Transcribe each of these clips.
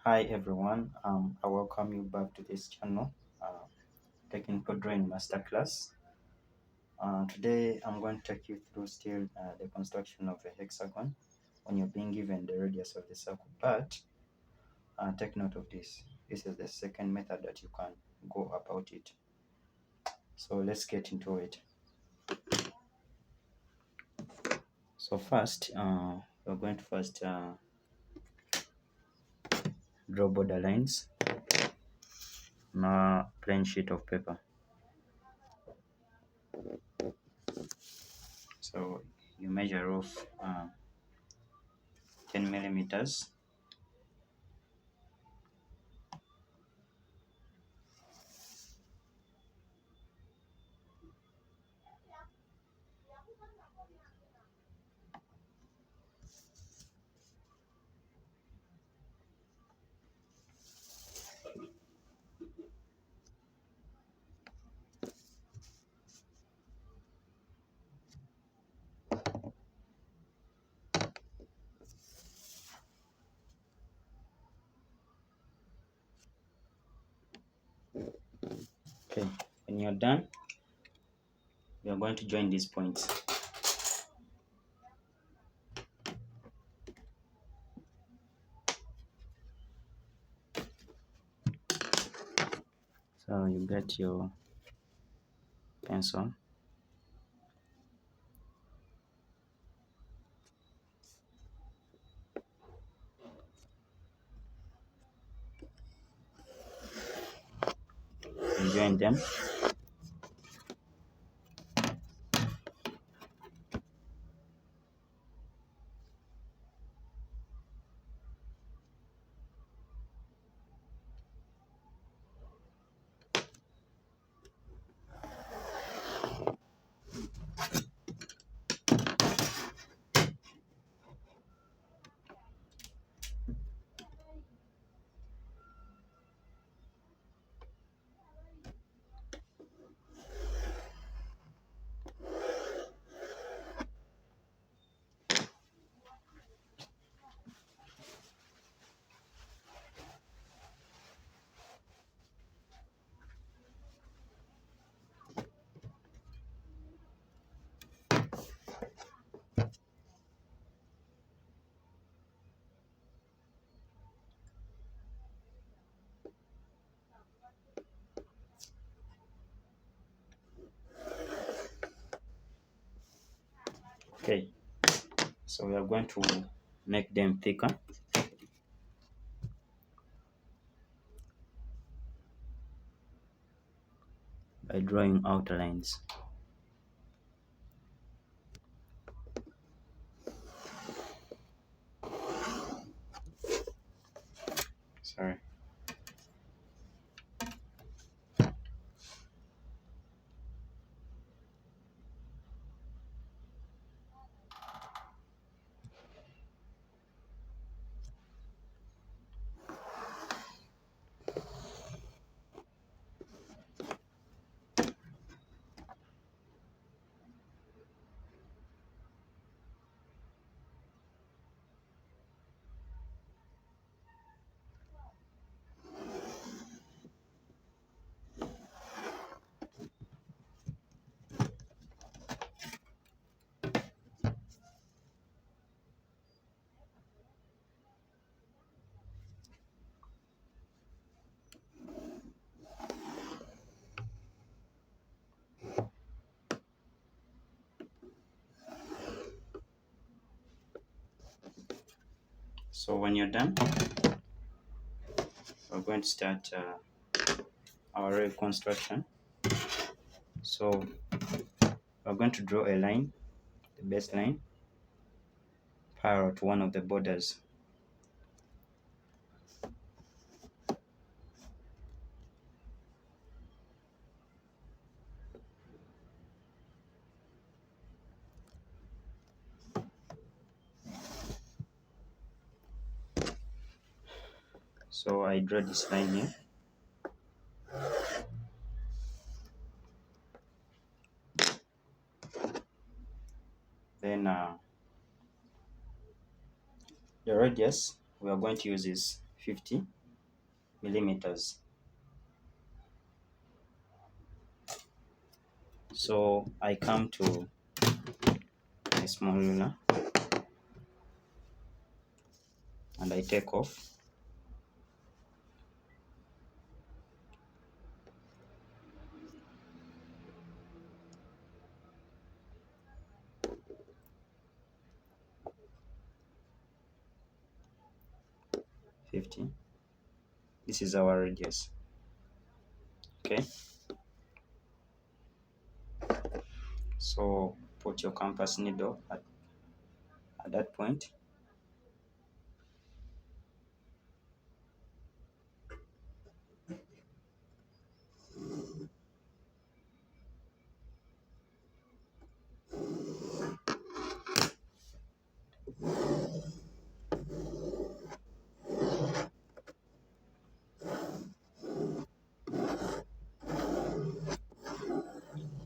Hi everyone, I welcome you back to this channel, Technical Drawing Masterclass. Today I'm going to take you through still the construction of a hexagon when you're being given the radius of the circle, but take note of this. This is the second method that you can go about it. So let's get into it. So first, we're going to first draw border lines on a plain sheet of paper. So you measure off 10 millimeters. Okay, when you're done, we are going to join these points. So you get your pencil. You join them. Okay, so we are going to make them thicker by drawing outlines. Sorry. So when you're done, we're going to start our reconstruction. So we're going to draw a line, the baseline, parallel to one of the borders. So I draw this line here. Then the radius we are going to use is 50 millimeters. So I come to a small ruler and I take off. This is our radius. Okay, so put your compass needle at that point.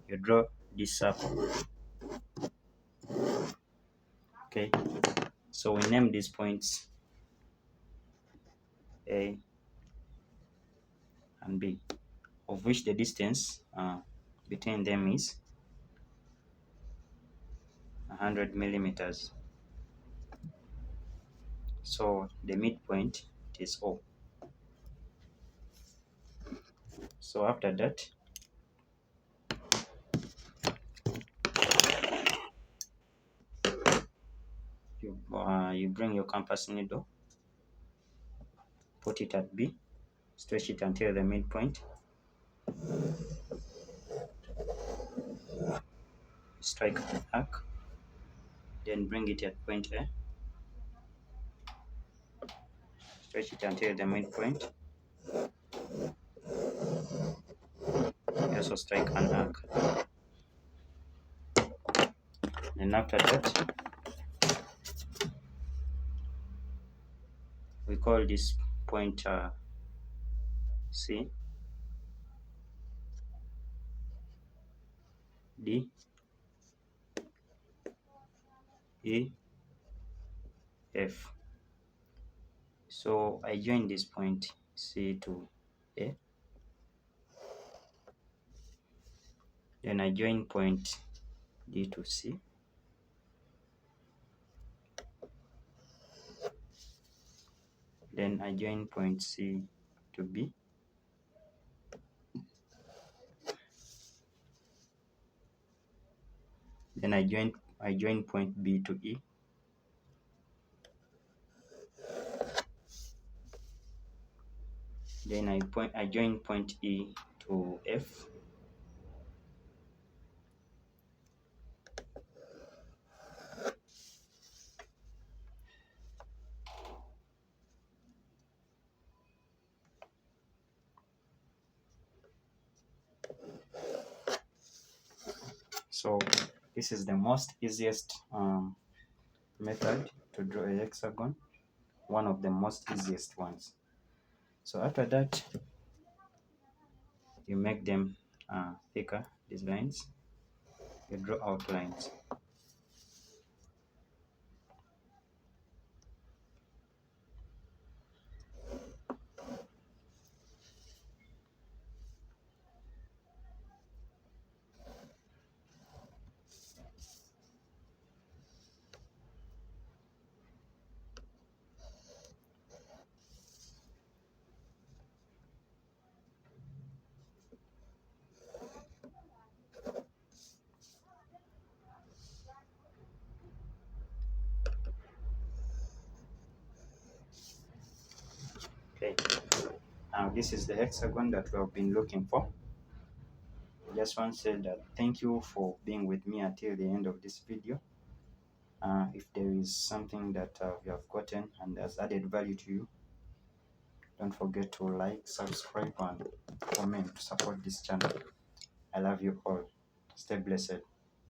You draw this circle. Okay, so we name these points A and B, of which the distance between them is 100 millimeters. So the midpoint is O. So after that, you bring your compass needle, put it at B, stretch it until the midpoint, strike an arc, then bring it at point A, stretch it until the midpoint, also strike an arc. And after that, we call this point C, D, E, F. So I join this point C to A, then I join point D to C, then I join point C to B, then I join point B to E, then I join point E to F, so this is the most easiest method to draw a hexagon, one of the most easiest ones. So after that, you make them thicker, these lines, you draw outlines. Okay, now this is the hexagon that we have been looking for. I just want to say that thank you for being with me until the end of this video. If there is something that you have gotten and has added value to you, don't forget to like, subscribe, and comment to support this channel. I love you all. Stay blessed.